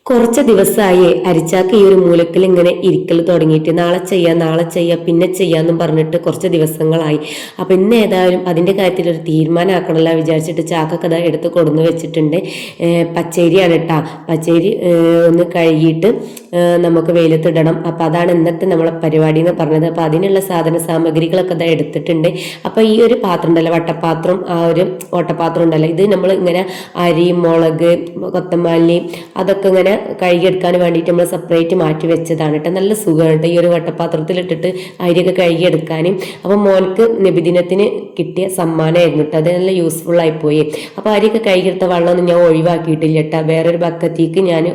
കുറച്ച് ദിവസമായി അരിച്ചാക്ക് ഈ ഒരു മൂലക്കിൽ ഇങ്ങനെ ഇരിക്കൽ തുടങ്ങിയിട്ട് നാളെ ചെയ്യാം പിന്നെ ചെയ്യാന്നും പറഞ്ഞിട്ട് കുറച്ച് ദിവസങ്ങളായി. അപ്പൊ ഇന്ന് ഏതായാലും അതിന്റെ കാര്യത്തിൽ ഒരു തീരുമാനമാക്കണമല്ല വിചാരിച്ചിട്ട് ചാക്കൊക്കെ അതാ എടുത്ത് കൊടുന്ന് വെച്ചിട്ടുണ്ട്. പച്ചരിയാണ് കേട്ടാ. പച്ചരി ഒന്ന് കഴുകിയിട്ട് നമുക്ക് വെയിലത്തിടണം. അപ്പൊ അതാണ് ഇന്നത്തെ നമ്മളെ പരിപാടി എന്ന് പറഞ്ഞത്. അപ്പൊ അതിനുള്ള സാധന സാമഗ്രികളൊക്കെ അതാ എടുത്തിട്ടുണ്ട്. അപ്പൊ ഈ ഒരു പാത്രം ഉണ്ടല്ലോ, വട്ടപാത്രം, ആ ഒരു ഓട്ടപാത്രം ഉണ്ടല്ലോ, ഇത് നമ്മൾ ഇങ്ങനെ അരി, മുളക്, കൊത്തമല്ലി അതൊക്കെ ഇങ്ങനെ കഴുകിയെടുക്കാൻ വേണ്ടിയിട്ട് നമ്മൾ സെപ്പറേറ്റ് മാറ്റി വെച്ചതാണ് കേട്ടോ. നല്ല സുഖമാണ് കേട്ടോ ഈ ഒരു വട്ടപാത്രത്തിലിട്ടിട്ട് അരിയൊക്കെ കഴുകിയെടുക്കാനും. അപ്പം മോൾക്ക് നബിദിനത്തിന് കിട്ടിയ സമ്മാനമായിരുന്നു കേട്ടോ. അത് നല്ല യൂസ്ഫുൾ ആയിപ്പോയി. അപ്പോൾ അരിയൊക്കെ കഴുകിയെടുത്ത വെള്ളമൊന്നും ഞാൻ ഒഴിവാക്കിയിട്ടില്ല കേട്ടോ. വേറൊരു ബക്കത്തേക്ക് ഞാൻ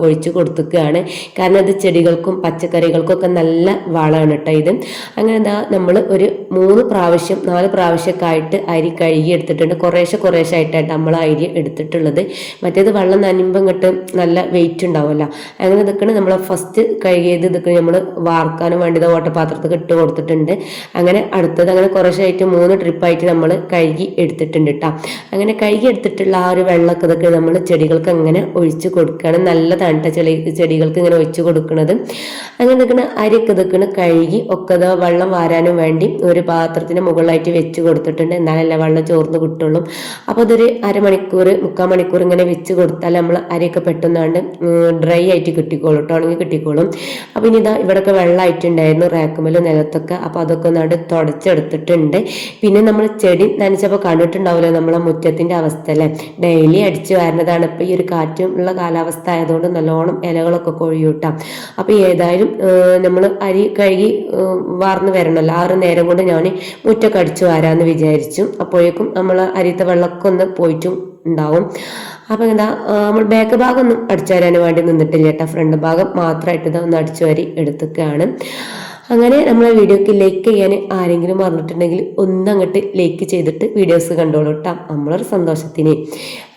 ഒഴിച്ചു കൊടുക്കുകയാണ്. കാരണം അത് ചെടികൾക്കും പച്ചക്കറികൾക്കും ഒക്കെ നല്ല വളമാണ് കേട്ടോ ഇത്. അങ്ങനെ എന്താ നമ്മൾ ഒരു 3 പ്രാവശ്യം 4 പ്രാവശ്യമൊക്കെ ആയിട്ട് അരി കഴുകി എടുത്തിട്ടുണ്ട്. കുറേശ്ശെ ആയിട്ടാണ് നമ്മൾ അരി എടുത്തിട്ടുള്ളത്. മറ്റേത് വെള്ളം നനയുമ്പോൾ ഇങ്ങോട്ട് നല്ല വെയിറ്റ് ഉണ്ടാവുമല്ലോ. അങ്ങനെ ഇതൊക്കെ നമ്മൾ ഫസ്റ്റ് കഴുകിയത് ഇതൊക്കെ നമ്മൾ വാർക്കാനും വേണ്ടി ഓട്ടപാത്രത്തിൽ ഇട്ട് കൊടുത്തിട്ടുണ്ട്. അങ്ങനെ അടുത്തത് അങ്ങനെ കുറേശ്ശായിട്ട് 3 ട്രിപ്പായിട്ട് നമ്മൾ കഴുകി എടുത്തിട്ടുണ്ട് കേട്ടോ. അങ്ങനെ കഴുകി എടുത്തിട്ടുള്ള ആ ഒരു വെള്ളമൊക്കെ ഇതൊക്കെ നമ്മൾ ചെടികൾക്ക് അങ്ങനെ ഒഴിച്ചു കൊടുക്കുകയാണ്. നല്ലതാണ് കേട്ടോ ചെടികൾക്ക് ഇങ്ങനെ ഒഴിച്ചു കൊടുക്കുന്നത്. അങ്ങനെ ഇതൊക്കെ അരിയൊക്കെ ഇതൊക്കെ കഴുകി ഒക്കെ വെള്ളം വാരാനും വേണ്ടി ഒരു പാത്രത്തിന് മുകളിലായിട്ട് വെച്ച് കൊടുത്തിട്ടുണ്ട്. എന്നാലല്ല വെള്ളം ചോർന്ന് കിട്ടുള്ളൂ. അപ്പോൾ അതൊരു അരമണിക്കൂർ 3/4 മണിക്കൂർ ഇങ്ങനെ വെച്ച് കൊടുത്താൽ നമ്മൾ അരിയൊക്കെ പെട്ടെന്നാണ്ട് ഡ്രൈ ആയിട്ട് കിട്ടിക്കോളും കേട്ടോ, ഉണങ്ങി കിട്ടിക്കോളും. അപ്പം ഇനി ഇതാ ഇവിടെയൊക്കെ വെള്ളമായിട്ടുണ്ടായിരുന്നു റാക്കുമേലും നിലത്തൊക്കെ. അപ്പോൾ അതൊക്കെ ഒന്നാണ്ട് തുടച്ചെടുത്തിട്ടുണ്ട്. പിന്നെ നമ്മൾ ചെടി നനച്ചപ്പോൾ കണ്ടിട്ടുണ്ടാവില്ല നമ്മളെ മുറ്റത്തിൻ്റെ അവസ്ഥ അല്ലേ. ഡെയിലി അടിച്ചു വരുന്നതാണ്. ഇപ്പം ഈ ഒരു കാറ്റും ഉള്ള കാലാവസ്ഥ ആയതുകൊണ്ട് നല്ലോണം ഇലകളൊക്കെ കൊഴിയൂട്ടാം. അപ്പോൾ ഏതായാലും നമ്മൾ അരി കഴുകി വാർന്ന് വരണമല്ലോ. ആ ഒരു നേരം കൊണ്ട് ഞാൻ മുറ്റൊക്കെ അടിച്ചു വരാമെന്ന് വിചാരിച്ചു. അപ്പോഴേക്കും നമ്മൾ അരിയത്തെ വെള്ളമൊക്കെ ഒന്ന് പോയിട്ടും ഉണ്ടാവും. അപ്പം എന്താ നമ്മൾ ബാക്ക് ഭാഗം ഒന്നും അടിച്ചു വരാൻ വേണ്ടി നിന്നിട്ടില്ല കേട്ടോ. ഫ്രണ്ട് ഭാഗം മാത്രമായിട്ട് ഇതാ ഒന്ന് അടിച്ചു വരി എടുത്തൊക്കെയാണ്. അങ്ങനെ നമ്മളെ വീഡിയോക്ക് ലൈക്ക് ചെയ്യാൻ ആരെങ്കിലും പറഞ്ഞിട്ടുണ്ടെങ്കിൽ ഒന്നങ്ങോട്ട് ലൈക്ക് ചെയ്തിട്ട് വീഡിയോസ് കണ്ടോളൂ കേട്ടോ, നമ്മളൊരു സന്തോഷത്തിന്.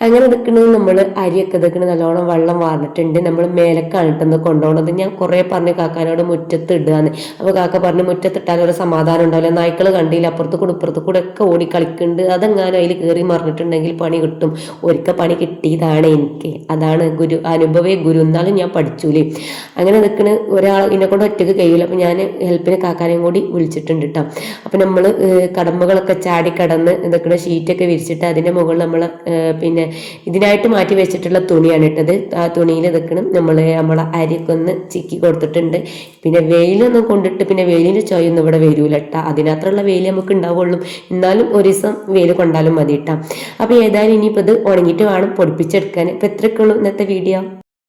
അങ്ങനെ നിൽക്കുന്നത് നമ്മൾ അരിയൊക്കെ നിൽക്കുന്നത് നല്ലോണം വെള്ളം വാർന്നിട്ടുണ്ട്. നമ്മൾ മേലക്കാണ് ഇട്ടെന്ന് കൊണ്ടുപോകുന്നത്. ഞാൻ കുറേ പറഞ്ഞു കാക്കാനോട് മുറ്റത്ത് ഇടുകയെന്ന്. അപ്പോൾ കാക്ക പറഞ്ഞു മുറ്റത്തിട്ടാലൊരു സമാധാനം ഉണ്ടാവില്ല, നായ്ക്കൾ കണ്ടില്ല അപ്പുറത്ത് കൂടെ ഇപ്പുറത്ത് കൂടെ ഒക്കെ ഓടി കളിക്കുന്നുണ്ട്, അതെങ്ങാനും അതിൽ കയറി മറിഞ്ഞിട്ടുണ്ടെങ്കിൽ പണി കിട്ടും. ഒരിക്കൽ പണി കിട്ടിയതാണ് എനിക്ക്, അതാണ് അനുഭവേ ഗുരു, എന്നാലും ഞാൻ പഠിച്ചൂലേ. അങ്ങനെ നിൽക്കുന്ന ഒരാൾ എന്നെ കൊണ്ട് ഒറ്റയ്ക്ക് കഴിയില്ല. അപ്പം ഞാൻ ഹെൽപ്പിന് കാക്കാനെയും കൂടി വിളിച്ചിട്ടുണ്ട് കേട്ടോ. അപ്പം നമ്മൾ കടമ്പകളൊക്കെ ചാടിക്കടന്ന് ഇതൊക്കെ ഷീറ്റൊക്കെ വിരിച്ചിട്ട് അതിൻ്റെ മുകളിൽ നമ്മൾ പിന്നെ ഇതിനായിട്ട് മാറ്റി വെച്ചിട്ടുള്ള തുണിയാണ് ഇട്ടത്. ആ തുണിയിൽ ഇതൊക്കെ നമ്മളെ അരിയൊക്കെ ഒന്ന് ചിക്കി കൊടുത്തിട്ടുണ്ട്. പിന്നെ വെയിലൊന്നും കൊണ്ടിട്ട് പിന്നെ വെയിലിൻ്റെ ചോയൊന്നും ഇവിടെ വരൂല കേട്ടോ. അതിനകത്തുള്ള വെയിൽ നമുക്ക് ഉണ്ടാവുള്ളൂ. എന്നാലും ഒരു ദിവസം വെയിൽ കൊണ്ടാലും മതി കേട്ടോ. അപ്പോൾ ഏതായാലും ഇനിയിപ്പോൾ ഇത് ഉണങ്ങിയിട്ട് വേണം പൊടിപ്പിച്ചെടുക്കാൻ. ഇപ്പം എത്രയൊക്കെ ഉള്ളൂ ഇന്നത്തെ വീഡിയോ.